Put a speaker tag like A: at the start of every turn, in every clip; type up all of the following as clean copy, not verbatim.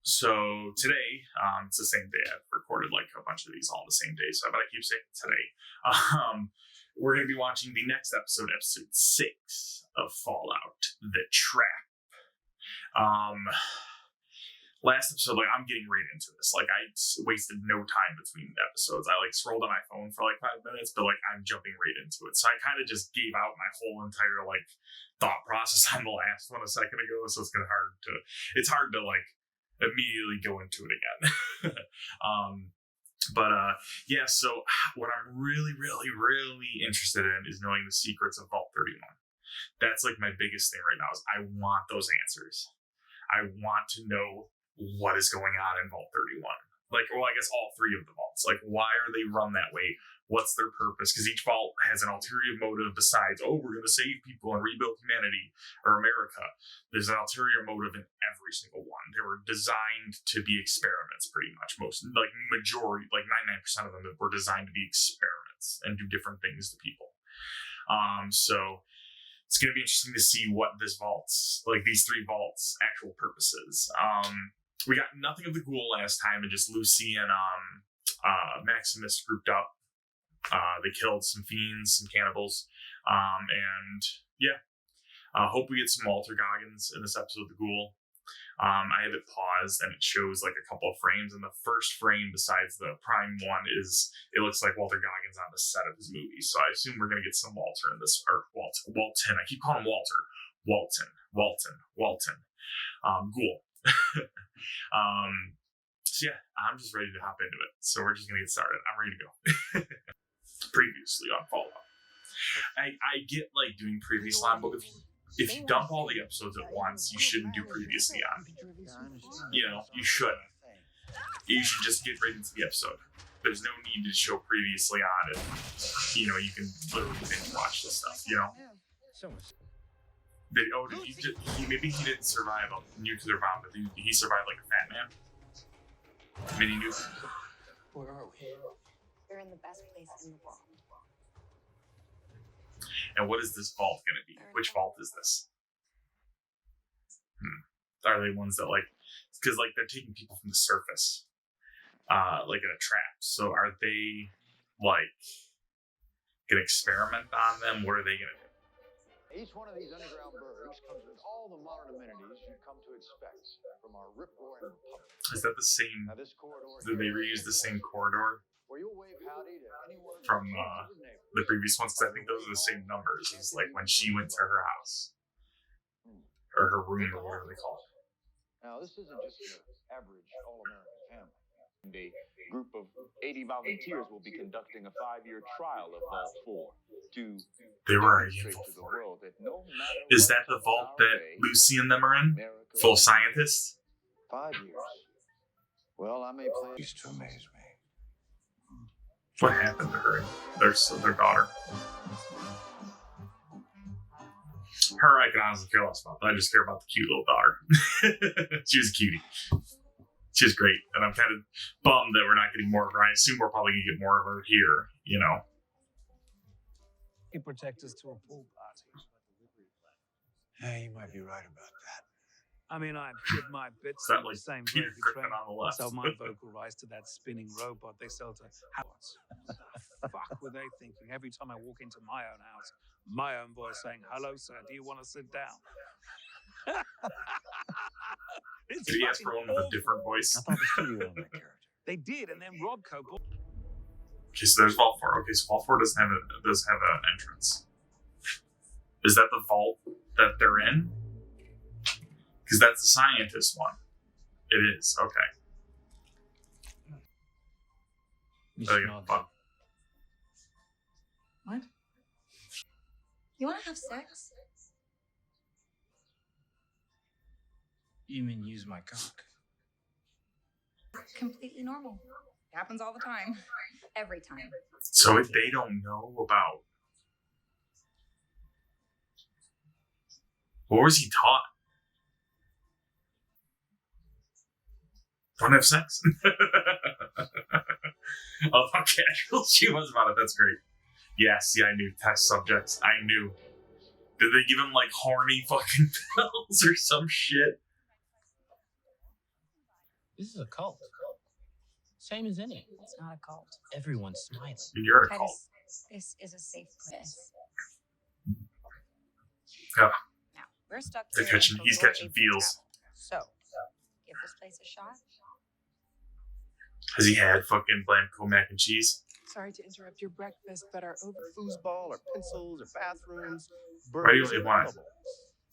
A: So today, it's the same day. I've recorded like a bunch of these all the same day, so I better keep saying today. We're going to be watching the next episode 6 of Fallout: The Trap. Last episode, like, I'm getting right into this. Like, I wasted no time between episodes. I like scrolled on my phone for like 5 minutes, but like I'm jumping right into it. So I kind of just gave out my whole entire like thought process on the last one a second ago. So it's hard to like immediately go into it again. Yeah, so what I'm really, really, really interested in is knowing the secrets of Vault 31. That's like my biggest thing right now is I want those answers. I want to know what is going on in Vault 31. Like, well, I guess all three of the vaults. Like, why are they run that way? What's their purpose? Because each vault has an ulterior motive besides, oh, we're going to save people and rebuild humanity or America. There's an ulterior motive in every single one. They were designed to be experiments, pretty much. Majority, like 99% of them were designed to be experiments and do different things to people. So it's going to be interesting to see what these three vaults' actual purposes. We got nothing of the ghoul last time, and just Lucy and Maximus grouped up. They killed some fiends, some cannibals, and yeah. Hope we get some Walter Goggins in this episode of the ghoul. I have it paused, and it shows like a couple of frames, and the first frame, besides the prime one, it looks like Walter Goggins on the set of his movie. So I assume we're gonna get some Walter in this, or Walton. I keep calling him Walter. Walton. Ghoul. So yeah, I'm just ready to hop into it. So we're just gonna get started. I'm ready to go. Previously on Fallout. I get like doing previously on, but if you dump all the episodes at once, you shouldn't do previously on. You know, you shouldn't. You should just get right into the episode. There's no need to show previously on it. You know, you can literally binge watch this stuff, you know? Maybe he didn't survive a nuclear bomb, but he survived like a fat man? Mini nuke?
B: Where are we?
C: You're in the best place in the world.
A: And what is this vault going to be? Which vault is this? Are they ones that like, because like they're taking people from the surface, like in a trap. So are they like going to experiment on them? What are they going to do?
D: Each one of these underground burgs comes with all the modern amenities you've come to expect from our rip-roaring republic.
A: Is that the same?
D: Now, this corridor,
A: did they reuse the same corridor
D: where you'll wave howdy to anyone
A: from the previous ones? Because I think those are the same numbers as like when she went to her house or her room or whatever they call it.
D: Now, this isn't just your average all-American family. A group of 80 volunteers will be conducting a 5-year trial of Vault 4 to demonstrate to the world that no matter
A: is that the vault that Lucy and them are in? Full of scientists?
D: 5 years. Well, I may play.
B: Used to amaze me.
A: What happened to her? Their daughter. Her, I can honestly care less about. I just care about the cute little daughter. She was a cutie. She was great, and I'm kind of bummed that we're not getting more of her. I assume we're probably going to get more of her here, you know.
E: You protect us to a pool party.
B: Yeah, you might be right about that.
E: I mean, I did my bits
A: That
E: in
A: like
E: the same
A: Peter
E: gravy
A: Griffin
E: train.
A: on the left.
E: Sell my vocal rights to that spinning robot they sell to Howards. Fuck were they thinking? Every time I walk into my own house, my own voice saying, "Hello, sir, do you want to sit down?"
A: Did he ask for one with a different voice?
B: I thought the studio owned that character.
E: They did, and then Rodco.
A: Okay, so there's Vault 4. Okay, so Vault 4 does have an entrance. Is that the vault that they're in? Because that's the scientist one. It is, okay. Fun.
C: What? You want to have sex?
B: You mean use my cock?
C: Completely normal. Happens all the time. Every time.
A: So if they don't know about... What was he taught? Don't have sex? Oh, how casual she was about it. That's great. Yeah, see, I knew. Test subjects. I knew. Did they give him, like, horny fucking pills or some shit?
F: This is a cult. Same as any.
C: It's not a cult.
F: Everyone's smiling.
A: You're a cult.
C: Titus, this is a safe place.
A: Yeah.
C: Now, we're stuck
A: They're
C: here
A: catching-
C: until
A: he's
C: you're
A: catching
C: able to
A: feels.
C: travel. So, give this place a shot.
A: Has he had fucking Blanco mac and cheese?
G: Sorry to interrupt your breakfast, but our foosball, our pencils, our bathrooms,
A: Why do you
G: burgers
A: only
G: are
A: want it?
G: available.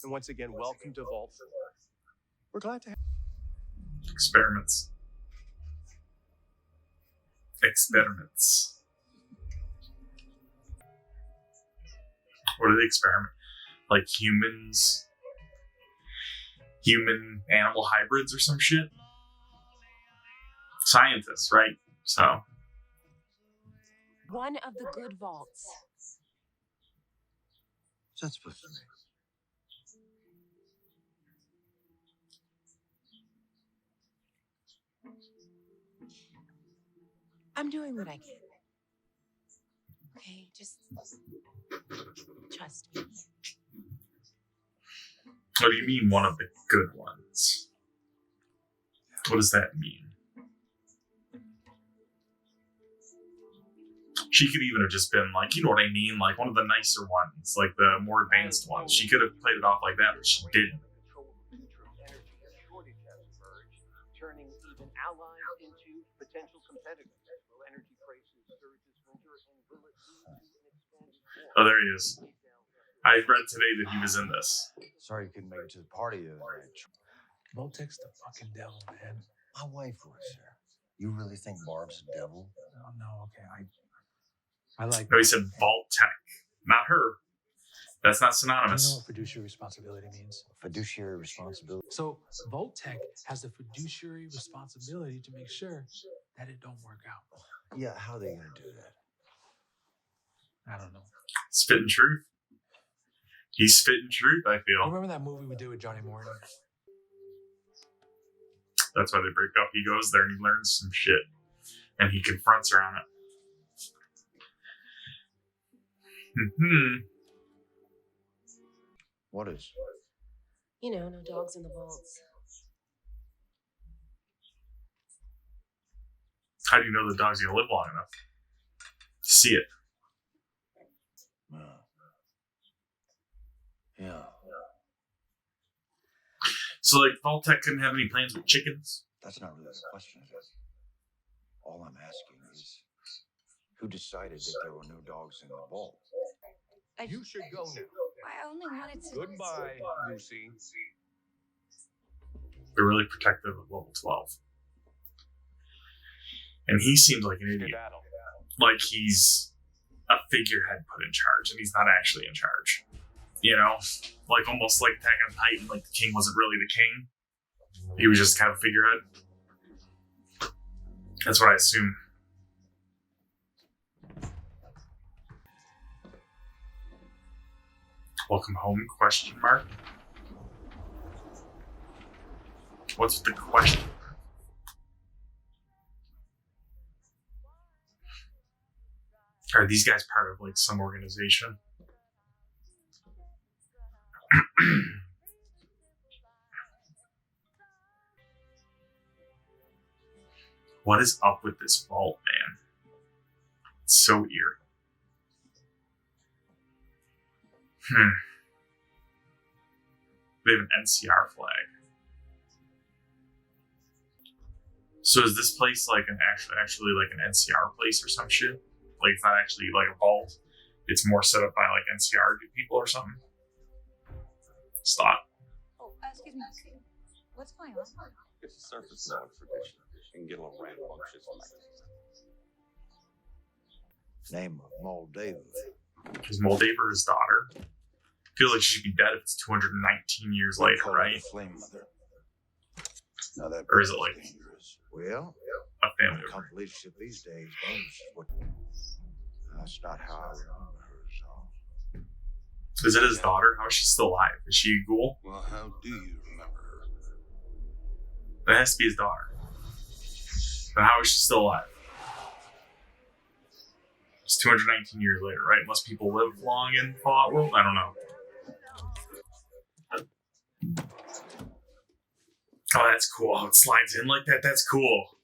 G: And once again, welcome to Vault 4. We're glad to have
A: Experiments. Experiments. What are they experiment? Like humans? Human animal hybrids or some shit? Scientists, right? So,
H: One of the good vaults.
B: What's that supposed to mean?
H: I'm doing what I can. Okay, just trust me.
A: what do you mean one of the good ones? What does that mean? She could even have just been like, you know what I mean? Like one of the nicer ones, like the more advanced ones. She could have played it off like that, but she didn't.
I: Turning even allies into potential competitors. Will energy prices surge this winter, and will it lead to an expanded war?
A: Oh, there he is. I read today that he was in this.
B: Sorry you couldn't make it to the party the other night.
E: Vault-Tec's the fucking devil, man.
B: My wife works there. You really think Barb's a devil?
E: Oh, no, okay. I like.
A: No, he said Vault-Tec, not her. That's not
E: You know
A: synonymous.
E: what fiduciary responsibility means?
B: Fiduciary responsibility.
E: So Vault-Tec has the fiduciary responsibility to make sure that it don't work out.
B: Yeah, how are they gonna do that?
E: I don't know.
A: Spitting truth. He's spitting truth, I feel.
E: Remember that movie we did with Johnny Morton?
A: That's why they break up. He goes there and he learns some shit. And he confronts her on it.
B: What is?
H: You know, no dogs in the vaults.
A: How do you know the dog's gonna live long enough to see it?
B: Yeah.
A: So, like, Vault-Tec couldn't have any plans with chickens?
B: That's not really the question, is it? All I'm asking is, who decided that there were no dogs in the vault?
I: You should go now.
C: I only wanted to.
I: Goodbye, Lucy.
A: They're really protective of level 12. And he seems like an idiot.
I: Skedaddle.
A: Like he's a figurehead put in charge, and he's not actually in charge. You know? Like almost like Attack on Titan, like the king wasn't really the king. He was just kind of a figurehead. That's what I assume. Welcome home, question mark? What's the question? Are these guys part of like some organization? What is up with this vault, man? It's so eerie. They have an NCR flag. So is this place like an actually like an NCR place or some shit? Like it's not actually like a vault. It's more set up by like NCR people or something. Stop.
C: Oh, excuse me. What's going on?
D: It's a surface level tradition. You can get a little rambunctious like
B: Name of Moldava.
A: Is Moldaver his daughter? I feel like she should be dead if it's 219 years later,
B: Call her
A: right?
B: the Flame Mother. Now that
A: Or is it like
B: dangerous? Well,
A: a family
B: come
A: member?
B: leadership these days, bonus is what. That's not how I remember her. So.
A: Is it his daughter? How is she still alive? Is she a ghoul?
J: Well, how do you remember her?
A: That has to be his daughter. Then how is she still alive? It's 219 years later, right? Unless people live long in Fallout World? I don't know. Oh, that's cool. How it slides in like that. That's cool.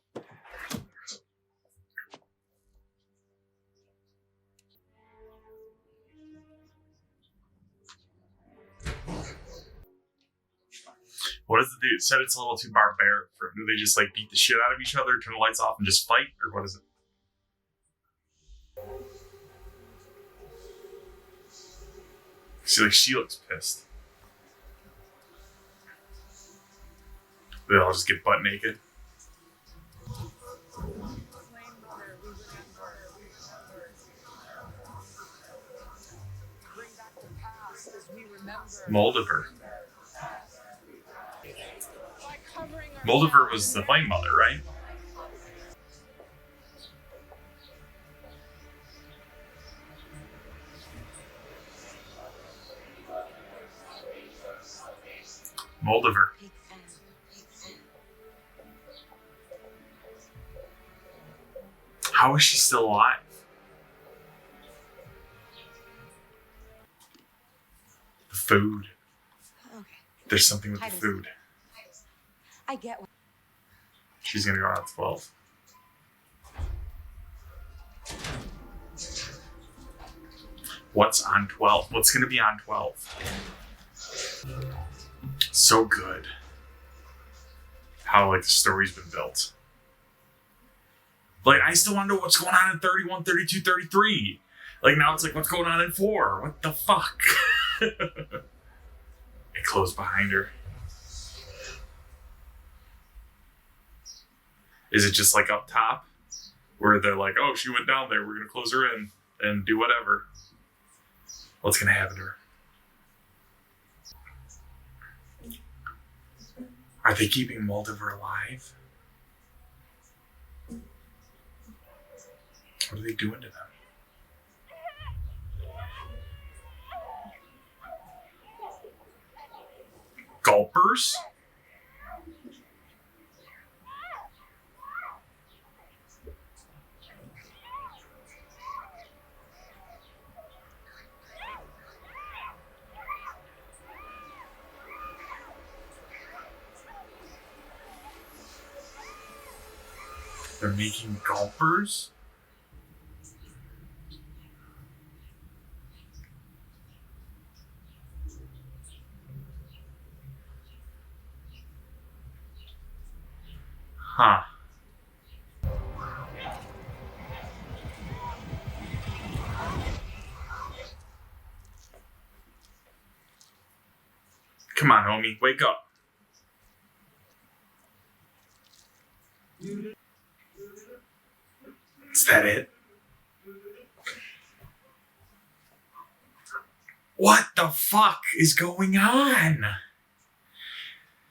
A: What does the dude said? It's a little too barbaric for him. Do they just like beat the shit out of each other, turn the lights off, and just fight, or what is it? See, like she looks pissed. They all just get butt naked. Moldiver. Moldiver was the Flame Mother, right? Moldiver. How is she still alive? The food.
H: Okay.
A: There's something with the food.
H: I get what.
A: She's gonna go on 12. What's on 12? What's gonna be on 12? So good. How like the story's been built. Like I still wonder what's going on in 31, 32, 33. Like now it's like what's going on in 4? What the fuck? It closed behind her. Is it just like up top where they're like, oh, she went down there, we're going to close her in and do whatever? What's going to happen to her? Are they keeping Moldiver alive? What are they doing to them? Gulpers? They're making gulpers? Huh. Come on, homie, wake up. Is that it? What the fuck is going on?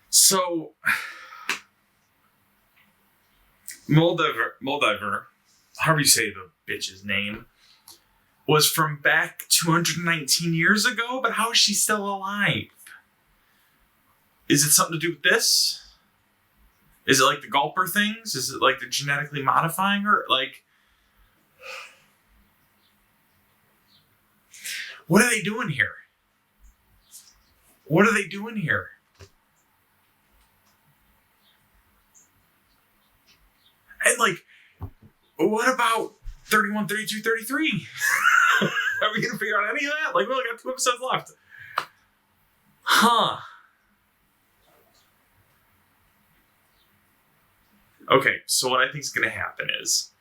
A: So, Moldiver, however you say the bitch's name, was from back 219 years ago, but how is she still alive? Is it something to do with this? Is it like the Gulper things? Is it like they're genetically modifying her? Like, what are they doing here? What are they doing here? And like, what about 31, 32, 33? Are we going to figure out any of that? Like, we only got 2 episodes left. Huh. Okay, so what I think is going to happen is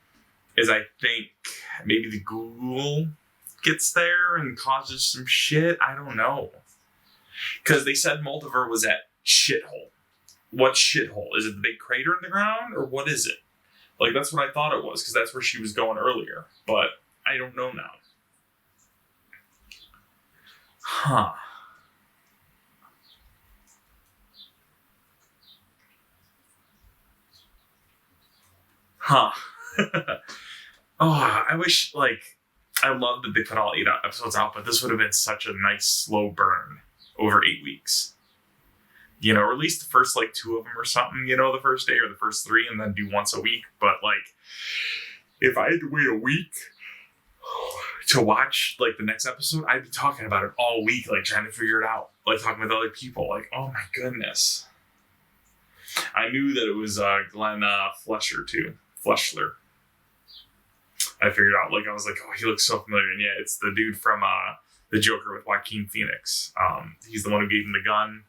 A: I think maybe the Google gets there and causes some shit. I don't know. Because they said Moldiver was at shithole. What shithole? Is it the big crater in the ground, or what is it? Like, that's what I thought it was, because that's where she was going earlier. But I don't know now. Huh. Huh. Oh, I wish, like, I love that they put all 8 episodes out, but this would have been such a nice slow burn over 8 weeks. You know, release the first, like, 2 of them or something, you know, the first day or the first 3, and then do once a week. But, like, if I had to wait a week to watch, like, the next episode, I'd be talking about it all week, like, trying to figure it out. Like, talking with other people. Like, oh my goodness. I knew that it was Glenn Fleshler too. Fleshler. I figured out, like, I was like, oh, he looks so familiar. And yeah, it's the dude from The Joker with Joaquin Phoenix. He's the one who gave him the gun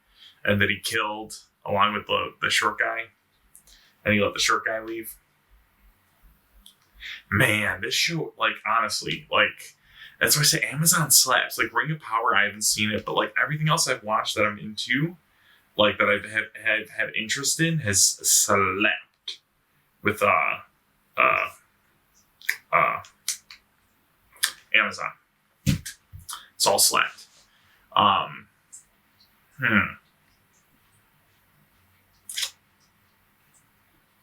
A: and that he killed along with the short guy. And he let the short guy leave. Man, this show, like, honestly, like, that's why I say Amazon slaps. Like, Ring of Power, I haven't seen it, but, like, everything else I've watched that I'm into, like, that I've had interest in, has slapped with Amazon. It's all slapped.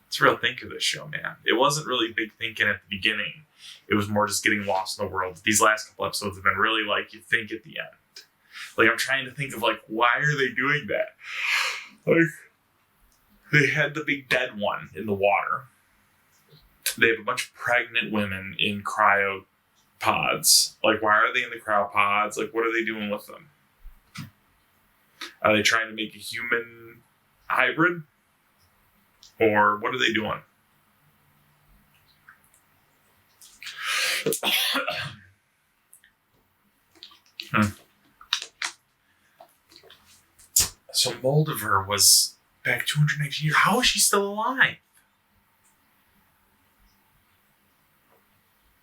A: It's real think of this show, man. It wasn't really big thinking at the beginning. It was more just getting lost in the world. These last couple episodes have been really like you think at the end. Like, I'm trying to think of, like, why are they doing that? Like, they had the big dead one in the water. They have a bunch of pregnant women in cryopods. Like, why are they in the cryopods? Like, what are they doing with them? Are they trying to make a human hybrid? Or what are they doing? So Moldiver was back 219 years. How is she still alive?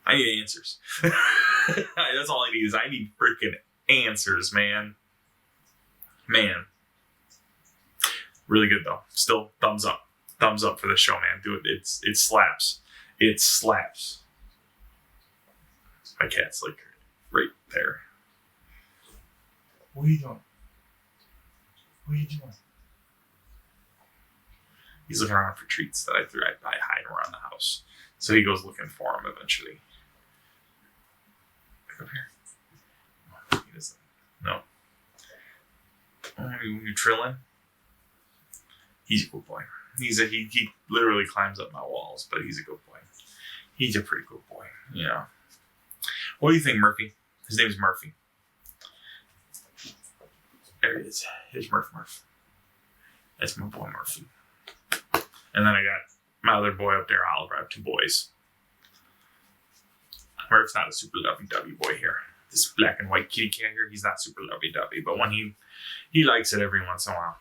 A: I need answers. That's all I need. I need freaking answers, man. Man. Really good though. Still thumbs up. Thumbs up for the show, man. Do it. It slaps. It slaps. My cat's like right there. What are you doing? What are you doing? He's looking around for treats that I threw. I hide around the house. So he goes looking for them eventually. Come here. Oh, he doesn't. No. Oh, you trilling? He's a good boy. He literally climbs up my walls, but he's a good boy. He's a pretty good boy. Yeah. What do you think, Murphy? His name's Murphy. There he is. Here's Murph. That's my boy Murphy. And then I got my other boy up there, Oliver. I have two boys. Murph's not a super lovey-dovey boy here. This black and white kitty cat here, he's not super lovey-dovey. But when he likes it every once in a while.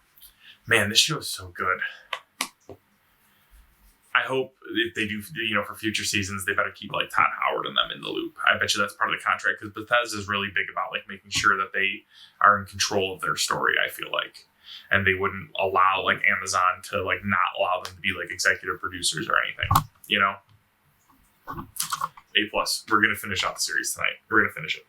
A: Man, this show is so good. I hope if they do, for future seasons, they better keep like Todd Howard and them in the loop. I bet you that's part of the contract because Bethesda is really big about like making sure that they are in control of their story. I feel like, and they wouldn't allow like Amazon to like not allow them to be like executive producers or anything. A+. We're gonna finish out the series tonight. We're gonna finish it.